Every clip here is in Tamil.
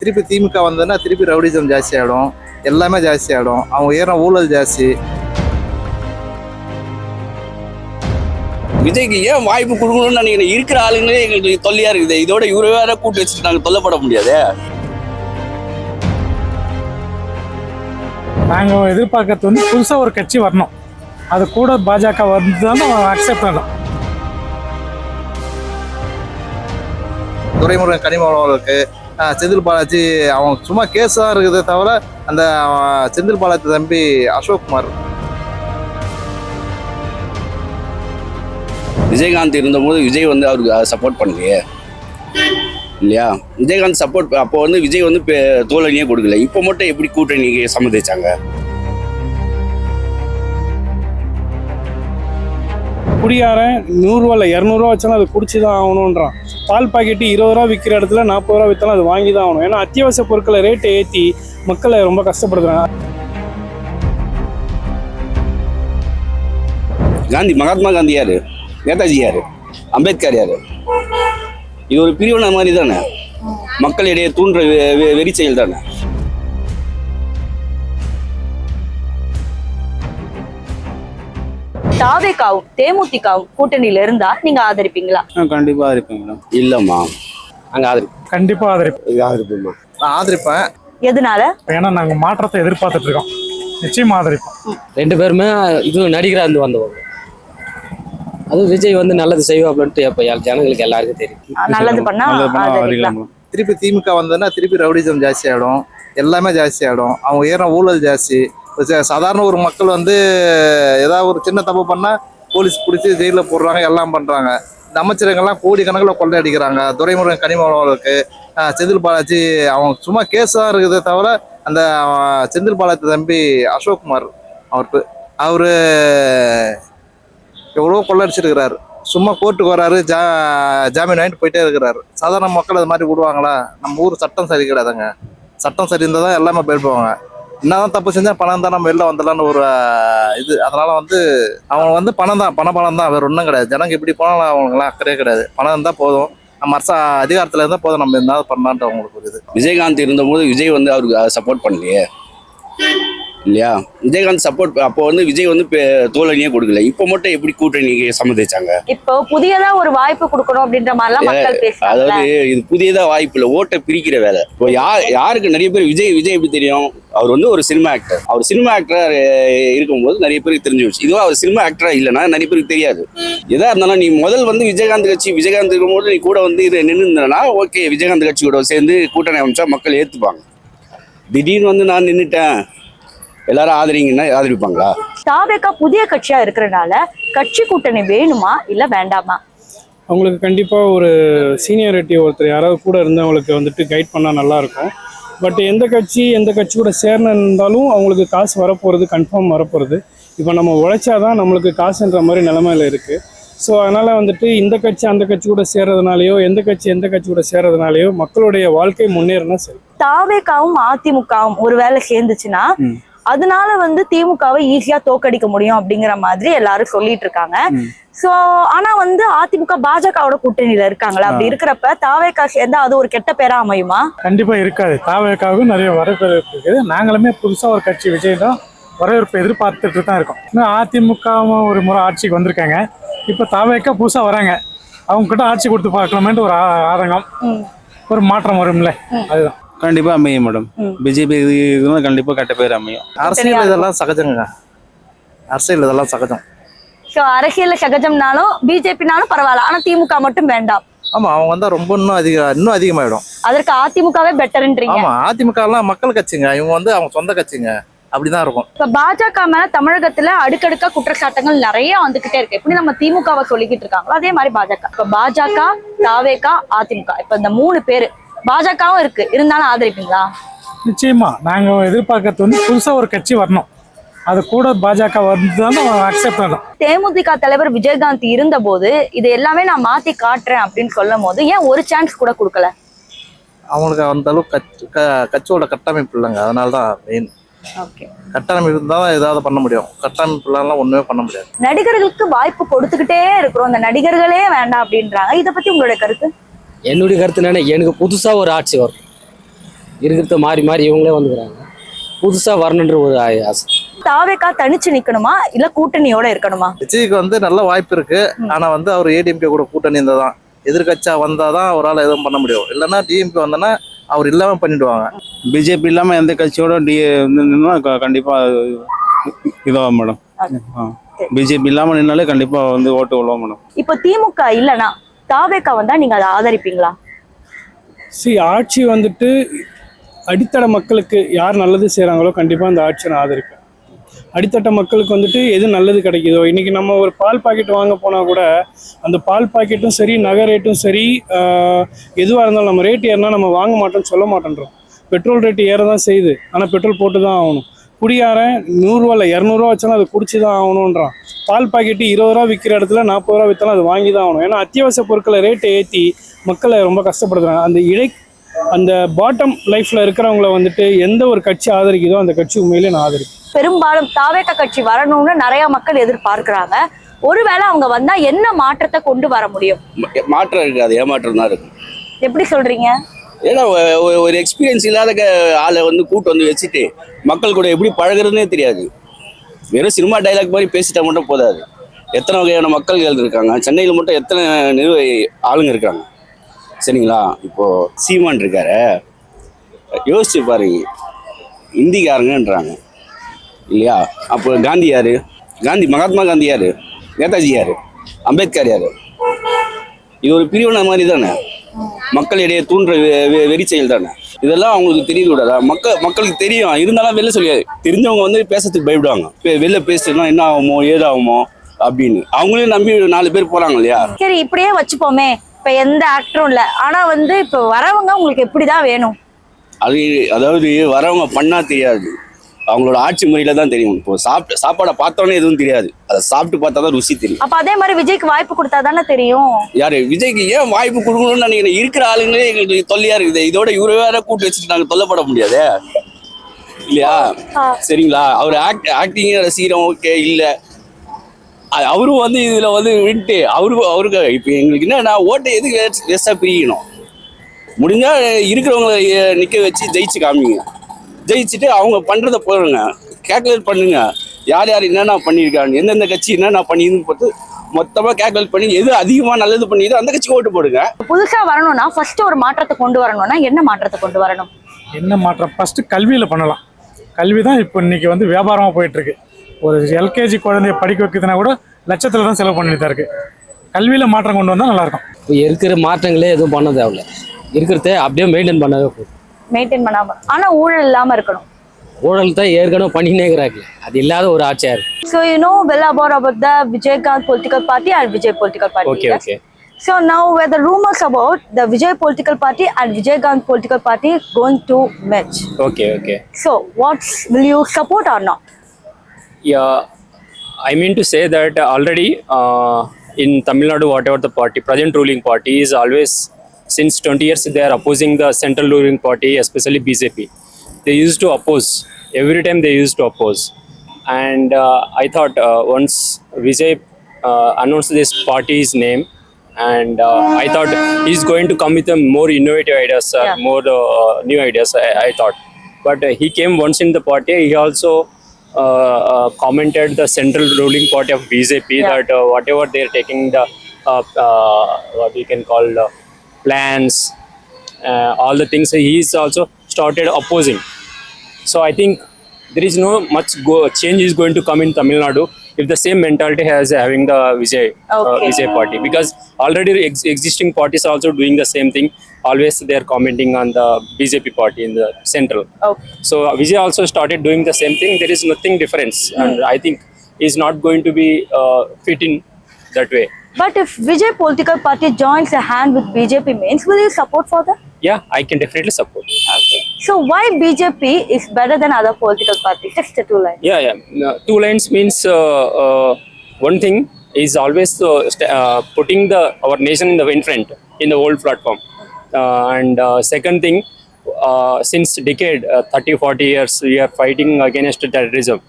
திருப்பி திமுக வந்ததுன்னா திருப்பி ரவுடிசம் ஜாஸ்தி ஆகிடும், எல்லாமே ஜாஸ்தி ஆகிடும். அவங்க ஏற ஊழல் ஜாஸ்தி. விஜய்க்கு ஏன் வாய்ப்பு கொடுக்கணும்னு நினைக்கிறேன். இருக்கிற ஆளுங்களே எங்களுக்கு தொல்லையா இருக்குது. இதோட இவரு வேற கூட்டு வச்சுட்டு நாங்கள் தொல்லப்பட முடியாது. நாங்கள் எதிர்பார்க்கறது வந்து புதுசாக ஒரு கட்சி வரணும், அது கூட பாஜக வந்து தான் அக்செப்ட் பண்ணணும். துரைமுருகன் கனிமவர்களுக்கு செந்தில் பாலாஜி அவங்க சும்மா கேஸ் தான் இருக்குதே தவிர அந்த செந்தில் பாலாஜி தம்பி அசோக்குமார். விஜயகாந்த் இருந்தபோது விஜய் வந்து அவருக்கு சப்போர்ட் பண்ணலையே இல்லையா. விஜயகாந்த் சப்போர்ட் அப்போ வந்து விஜய் வந்து தோழனியே கொடுக்கல. இப்போ மட்டும் எப்படி கூட்டணி சம்மதிச்சாங்க? குடியாரன் 100 ரூபா இல்லை 200 ரூபா வச்சாலும் அது குடிச்சு தான் ஆகணுன்றான். பால் பாக்கெட்டு 20 ரூபா விற்கிற இடத்துல 40 ரூபா விற்றாலும் அது வாங்கி தான் ஆகணும். ஏன்னா அத்தியாவசிய பொருட்களை ரேட்டை ஏற்றி மக்களை ரொம்ப கஷ்டப்படுத்துறாங்க. காந்தி மகாத்மா காந்தி யாரு, நேதாஜி யாரு, அம்பேத்கர் யாரு? இது ஒரு பிரிவினை மாதிரி தானே, மக்களிடையே தூண்டுற வெறி செயல் தானே. தாவேகாவும் தேமுதிகவும் கூட்டணியில இருந்தா நீங்க ஆதரிப்பீங்களா? கண்டிப்பா ஆதரிப்பேன் மேடம். இல்லம்மா, அங்க ஆதரிப்பேன். கண்டிப்பா ஆதரிப்பேன். நான் ஆதரிப்பேன். எதனால? ஏன்னா நாங்கள் மாற்றத்தை எதிர்பார்த்துட்டு இருக்கோம். நிச்சயமா ஆதரிப்போம். 2 பேருமே இது நடிகராக இருந்து வந்தவங்க. அதுவும் விஜய் வந்து நல்லது செய்வாப்லன்ட்டு எப்போ ஜனங்களுக்கு எல்லாருக்கும் தெரியும். நல்லது பண்ணா ஆதரிக்கலாம். திருப்பி திமுக வந்ததுன்னா திருப்பி ரவுடிசம் ஜாஸ்தி ஆகிடும், எல்லாமே ஜாஸ்தி ஆகிடும். அவங்க ஏற ஊழல் ஜாஸ்தி. சாதாரண ஒரு மக்கள் வந்து ஏதாவது ஒரு சின்ன தப்பு பண்ணால் போலீஸ் பிடிச்சி ஜெயிலில் போடுறாங்க, எல்லாம் பண்ணுறாங்க. இந்த அமைச்சரங்கள்லாம் கோடிக்கணக்கில் கொள்ளை அடிக்கிறாங்க. துரைமுருகன் கனிமவர்களுக்கு செந்தில் பாலாஜி அவங்க சும்மா கேஸ் தான் இருக்குதே தவிர அந்த செந்தில் பாலாஜி தம்பி அசோக்குமார் அவர் எவ்வளோ கொள்ளடிச்சிருக்கிறாரு. சும்மா கோர்ட்டுக்கு வராரு, ஜாமீன் வாங்கிட்டு போயிட்டே இருக்கிறாரு. சாதாரண மக்கள் அது மாதிரி விடுவாங்களா? நம்ம ஊர் சட்டம் சரி கிடையாதுங்க. சட்டம் சரி இருந்தால் தான் எல்லாமே போயிடுவாங்க. என்னதான் தப்பு செஞ்சா பணம் தான், நம்ம வெளில வந்துடலான்னு ஒரு இது. அதனால வந்து அவங்க வந்து பணம் தான், வேற ஒன்றும் கிடையாது. ஜனங்க இப்படி போனாலும் அவங்களுக்குலாம் அக்கறையே கிடையாது. பணம் இருந்தால் போதும், நம்ம அரசு அதிகாரத்தில் இருந்தால் போதும், நம்ம இருந்தாலும் பண்ணலான்ட்டு அவங்களுக்கு ஒரு இது. விஜயகாந்த் இருந்தபோது விஜய் வந்து அவருக்கு சப்போர்ட் பண்ணலையே இல்லையா. விஜயகாந்த் சப்போர்ட் அப்போ வந்து விஜய் வந்து தோழனியே கொடுக்கல. இப்போ மட்டும் எப்படி கூட்டணி சம்மதிச்சாங்க? இப்போ புதியதா ஒரு வாய்ப்பு கொடுக்கணும் அப்படின்ற மாதிரிலாம் மக்கள் பேசுறாங்க. அதாவது இது புதியதா வாய்ப்பு இல்லை, ஓட்டை பிரிக்கிற வேலை. இப்போ யாருக்கு நிறைய பேர் விஜய் எப்படி தெரியும்? அவர் வந்து ஒரு சினிமா ஆக்டர். அவர் சினிமா ஆக்டரா இருக்கும்போது நிறைய பேருக்கு தெரிஞ்சு வச்சு. இதுவா அவர் சினிமா ஆக்டரா இல்லைன்னா நிறைய பேருக்கு தெரியாது. எதா இருந்தாலும் நீ முதல் வந்து விஜயகாந்த் இருக்கும்போது நீ கூட வந்து இது நின்றுனா ஓகே, விஜயகாந்த் கட்சி கூட சேர்ந்து கூட்டணி அமைச்சா மக்கள் ஏற்றுப்பாங்க. திடீர்னு வந்து நான் நின்றுட்டேன் எல்லாரும் ஆதரிங்கன்னா ஆதரிப்பாங்களா? தாவேகா புதிய கட்சியா இருக்கிறனால கட்சி கூட்டணி வேணுமா இல்ல வேண்டாமா? அவங்களுக்கு கண்டிப்பாக ஒரு சீனியாரிட்டி ஒருத்தர் யாராவது கூட இருந்து அவங்களுக்கு வந்துட்டு கைட் பண்ணால் நல்லாயிருக்கும். பட் எந்த கட்சி கூட சேரணும் இருந்தாலும் அவங்களுக்கு காசு வரப்போகிறது, கன்ஃபார்ம் வரப்போகிறது. இப்போ நம்ம உழைச்சாதான் நம்மளுக்கு காசுன்ற மாதிரி நிலைமையில இருக்குது. ஸோ அதனால் வந்துட்டு இந்த கட்சி அந்த கட்சி கூட சேர்றதுனாலையோ எந்த கட்சி கூட சேர்றதுனாலையோ மக்களுடைய வாழ்க்கை முன்னேறினா சரி. தாவேகாவும் அதிமுகவும் ஒருவேளை சேர்ந்துச்சுன்னா அதனால வந்து திமுகவை ஈஸியா தோக்கடிக்க முடியும் அப்படிங்கிற மாதிரி எல்லாரும் சொல்லிட்டு இருக்காங்க. சோ ஆனா வந்து அதிமுக பாஜகவோட கூட்டணியில இருக்காங்களா? அப்படி இருக்கிறப்ப தாவேகா சேர்ந்தா அது ஒரு கெட்ட பேரா அமையுமா? கண்டிப்பா இருக்காது. தாவேகாவுக்கும் நிறைய வரவேற்பு இருக்குது. நாங்களுமே புதுசா ஒரு கட்சி விஜய் தான் வரவேற்பு எதிர்பார்த்துட்டு தான் இருக்கோம். இன்னும் அதிமுகவும் ஒரு முறை ஆட்சிக்கு வந்திருக்காங்க. இப்ப தாவேகா புதுசா வராங்க, அவங்க கிட்ட ஆட்சி கொடுத்து பார்க்கலாமேன்ட்டு ஒரு ஆதங்கம், ஒரு மாற்றம் வரும்ல, அதுதான். கண்டிப்பா அமையும் மேடம். பிஜேபி கண்டிப்பா கட்ட பேர் அமையும். அரசியல் இதெல்லாம் சகஜங்க, அரசியல் இதெல்லாம் சகஜம். சோ அரசியல்ல சகஜம்னாலும் பிஜேபினாலும் பரவாயில்ல, ஆனா திமுக மட்டும் வேண்டாம். ஆமா, அவங்க வந்தா ரொம்ப இன்னும் அதிகமாயிடும். அதற்கு அதிமுகவே பெட்டர்ன்றீங்க? ஆமா, அதிமுக எல்லாம் மக்கள் கட்சிங்க, இவங்க வந்து அவங்க சொந்த கட்சிங்க, அப்படிதான் இருக்கும். இப்ப பாஜக மேல தமிழகத்துல அடுக்கடுக்கா குற்றச்சாட்டுகள் நிறைய வந்துகிட்டே இருக்கு. எப்படி நம்ம திமுகவை சொல்லிக்கிட்டு இருக்காங்களோ அதே மாதிரி பாஜக. இப்ப பாஜக, தாவேகா, அதிமுக, இப்ப இந்த 3 பேரு, பாஜகவும் இருக்கு, இருந்தாலும் ஆதரிப்பீங்களா? நிச்சயமா. நாங்க எதிர்பார்க்கறது வந்து புதுசா ஒரு கட்சி வரணும், அது கூட பாஜக வந்து தான் அக்செப்ட் பண்ணணும். தேமுதிக தலைவர் விஜயகாந்த் இருந்த போது இது எல்லாமே நான் மாத்தி காட்டுறேன் அப்படின்னு சொல்லும் போது ஏன் ஒரு சான்ஸ் கூட கொடுக்கல? அவங்களுக்கு அந்த அளவுக்கு கட்சியோட கட்டமைப்பு இல்லைங்க, அதனாலதான் மெயின். கட்டணம் இருந்தாலும் ஏதாவது பண்ண முடியும், கட்டமைப்பு இல்லாமலாம் ஒண்ணுமே பண்ண முடியாது. நடிகர்களுக்கு வாய்ப்பு கொடுத்துக்கிட்டே இருக்கிறோம், அந்த நடிகர்களே வேண்டாம் அப்படின்றாங்க. இதை பத்தி உங்களுடைய கருத்து? என்னுடைய கருத்து என்னன்னா, எனக்கு புதுசா ஒரு ஆட்சி வரும், இருக்கிறத மாறி மாறி இவங்களே வந்துக்கிறாங்க. புதுசாக வரணுன்ற ஒரு ஆசை. தாவேக்கா தனிச்சு நிக்கணுமா இல்ல கூட்டணியோட இருக்கணுமா? விஜய்க்கு வந்து நல்ல வாய்ப்பு இருக்கு. ஆனா வந்து அவர் ஏடிஎம்கே கூட கூட்டணி இருந்தால் தான், எதிர்கட்சியா வந்தாதான் அவரால் எதுவும் பண்ண முடியும். இல்லைன்னா டிஎம்கே வந்தோன்னா அவர் இல்லாம பண்ணிடுவாங்க. பிஜேபி இல்லாமல் எந்த கட்சியோட கண்டிப்பாக இதாகும் மேடம். பிஜேபி இல்லாமல் நின்னாலே கண்டிப்பாக வந்து ஓட்டு விழுவோம் மேடம். இப்போ திமுக இல்லைன்னா தாவேக்கா வந்தா நீங்க அதை ஆதரிப்பீங்களா? ஆட்சி வந்துட்டு அடித்தட மக்களுக்கு யார் நல்லது செய்கிறாங்களோ கண்டிப்பாக அந்த ஆட்சியை நான் ஆதரிப்பேன். அடித்தட்ட மக்களுக்கு வந்துட்டு எது நல்லது கிடைக்குதோ, இன்றைக்கி நம்ம ஒரு பால் பாக்கெட் வாங்க போனால் கூட அந்த பால் பாக்கெட்டும் சரி, நகை ரேட்டும் சரி, எதுவாக இருந்தாலும் நம்ம ரேட் ஏறினா நம்ம வாங்க மாட்டோம்னு சொல்ல மாட்டேன்றோம். பெட்ரோல் ரேட்டு ஏற தான் செய்யுது, ஆனால் பெட்ரோல் போட்டு தான் ஆகணும். குடியாரன் 100 இல்லை 200 வச்சாலும் அதை குடிச்சு தான் ஆகணுன்றான். பால் பாக்கெட்டு 20 ரூபா விற்கிற இடத்துல 40 ரூபா விற்றாலும் அது வாங்கி தான் ஆகணும். ஏன்னா அத்தியாவசிய பொருட்களை ரேட்டை ஏற்றி மக்களை ரொம்ப கஷ்டப்படுத்துறாங்க. அந்த பாட்டம் லைஃப்ல இருக்கிறவங்கள வந்துட்டு எந்த ஒரு கட்சி ஆதரிக்குதோ அந்த கட்சி உண்மையிலே நான் ஆதரிப்பேன். பெரும்பாலும் தாவேக்கா கட்சி வரணும்னு நிறைய மக்கள் எதிர்பார்க்கிறாங்க. ஒருவேளை அவங்க வந்தா என்ன மாற்றத்தை கொண்டு வர முடியும்? மாற்றம் இருக்காது, ஏமாற்றம் தான் இருக்கு. எப்படி சொல்றீங்க? ஏன்னா ஒரு எக்ஸ்பீரியன்ஸ் இல்லாத ஆளை வந்து கூட்டு வந்து வச்சுட்டு மக்கள் கூட எப்படி பழகுறதுனே தெரியாது. வெறும் சினிமா டைலாக் மாதிரி பேசிட்டா மட்டும் போதாது. எத்தனை வகையான மக்கள்கள் இருக்காங்க சென்னையில் மட்டும், எத்தனை ஆளுங்க இருக்காங்க சரிங்களா? இப்போ சீமான் இருக்காரு, யோசிச்சு பாருங்க, இந்திக்காரங்கன்றாங்க இல்லையா? அப்போ காந்தி யாரு? மகாத்மா காந்தி யாரு? நேதாஜி யாரு? அம்பேத்கர் யாரு? இது ஒரு பிரிவினை மாதிரி தானே, மக்களிடையே தூண்டுற வெறி செயல் தானே. இதெல்லாம் அவங்களுக்கு தெரிய கூடாதா? மக்களுக்கு தெரியும், இருந்தாலும் வெளில சொல்லியாது. தெரிஞ்சவங்க வந்து பேசுறதுக்கு பயப்படுவாங்க. வெளில பேசுனா என்ன ஆகுமோ ஏதாகுமோ அப்படின்னு அவங்களே நம்பி 4 பேர் போறாங்க இல்லையா? சரி, இப்படியே வச்சுப்போமே, இப்ப எந்த ஆக்டரும் இல்ல, ஆனா வந்து இப்ப வரவங்க உங்களுக்கு எப்படிதான் வேணும்? அதாவது வரவங்க பண்ணா தெரியாது, அவங்களோட ஆட்சி முறையில தான் தெரியும். இப்போ சாப்பாடை பார்த்தோன்னே எதுவும் தெரியாது, அதை சாப்பிட்டு பார்த்தா தான் ருசி தெரியும். அப்ப அதே மாதிரி விஜய்க்கு வாய்ப்பு கொடுத்தா தானே தெரியும். யாரு விஜய்க்கு ஏன் வாய்ப்பு கொடுக்கணும்னு நினைக்கிறேன்? இருக்கிற ஆளுங்களே எங்களுக்கு தொல்லையா இருக்குது. இதோட இவரை வேற கூட்டு வச்சுட்டு நாங்க தொல்லப்பட முடியாது இல்லையா? சரிங்களா? அவர் ஆக்டிங் ரசிக்கிறோம், ஓகே. இல்ல அவரும் வந்து இதுல வந்து விட்டு அவருக்கு இப்ப எங்களுக்கு என்னன்னா ஓட்டை எதுக்கு வேஸ்டா பிரிக்கணும்? முடிஞ்சா இருக்கிறவங்களை நிக்க வச்சு ஜெயிச்சு காமிங்க. ஜெயிச்சுட்டு அவங்க பண்றத போடுங்க, கேல்குலேட் பண்ணுங்க. யார் என்னென்ன பண்ணியிருக்காங்க, எந்தெந்த கட்சி என்னென்ன பண்ணிதுன்னு பார்த்து மொத்தமா கேல்குலேட் பண்ணி எது அதிகமா நல்லது பண்ணியதோ அந்த கட்சிக்கு ஓட்டு போடுங்க. புதுசா வரணும்னா ஃபர்ஸ்ட் ஒரு மாற்றத்தை கொண்டு வரணும்னா என்ன மாற்றத்தை கொண்டு வரணும்? என்ன மாற்றம்? ஃபர்ஸ்ட் கல்வியில பண்ணலாம். கல்வி தான் இப்போ இன்னைக்கு வந்து வியாபாரமா போயிட்டு இருக்கு. ஒரு எல்கேஜி குழந்தைய படிக்க வைக்கிறதுனா கூட லட்சத்துல தான் செலவு பண்ணிட்டு தான் இருக்கு. கல்வியில மாற்றம் கொண்டு வந்தா நல்லா இருக்கும். இப்போ இருக்கிற மாற்றங்களே எதுவும் பண்ண தேவையில்ல, இருக்கிறத அப்படியே மெயின்டைன் பண்ணவே போதும். மெயின்டைன் பண்ணாம, ஆனா ஊழல் இல்லாம இருக்கணும். ஊழல் தான் ஏற்கனவே பண்ணினே இருக்கிறாங்க, அது இல்லாத ஒரு ஆட்சியா இருக்கு. So you know well about the Vijaykanth political party and Vijay political party. Okay, yes? okay. So now where the rumors about the Vijay political party and Vijaykanth political party going to match. Okay, okay. So what will you support or not? Yeah, I mean to say that already in Tamil Nadu, whatever the party, present ruling party is always, since 20 years, they are opposing the central ruling party, especially BJP. They used to oppose. Every time they used to oppose. And I thought once Vijay announced this party's name, and I thought he's going to come with a more innovative ideas, more new ideas, I thought. But he came once in the party, he also commented the central ruling party of BJP that whatever they're taking the what we can call plans, all the things, he's also started opposing. So I think there is no much change is going to come in Tamil Nadu if the same mentality has having the Vijay party, because already existing parties are also doing the same thing. Always they are commenting on the BJP party in the central. Okay. So Vijay also started doing the same thing. There is nothing difference, and I think he's not going to be fit in that way. But if Vijay political party joins a hand with BJP means, will you support for that? Yeah, I can definitely support. Okay. So why BJP is better than other political parties? Just the 2 lines. Yeah. No, 2 lines means one thing is always putting our nation in front in the world platform, and second thing, since decade 30-40 years we are fighting against terrorism,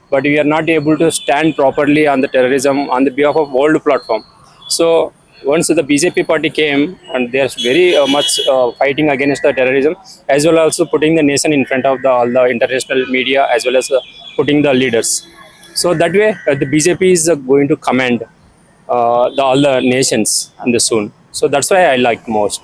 but we are not able to stand properly on the terrorism on the behalf of world platform. So once the BJP party came, and they're very much fighting against the terrorism, as well also putting the nation in front of all the international media, as well as putting the leaders. So that way, the BJP is going to command all the nations in the soon. So that's why I like most.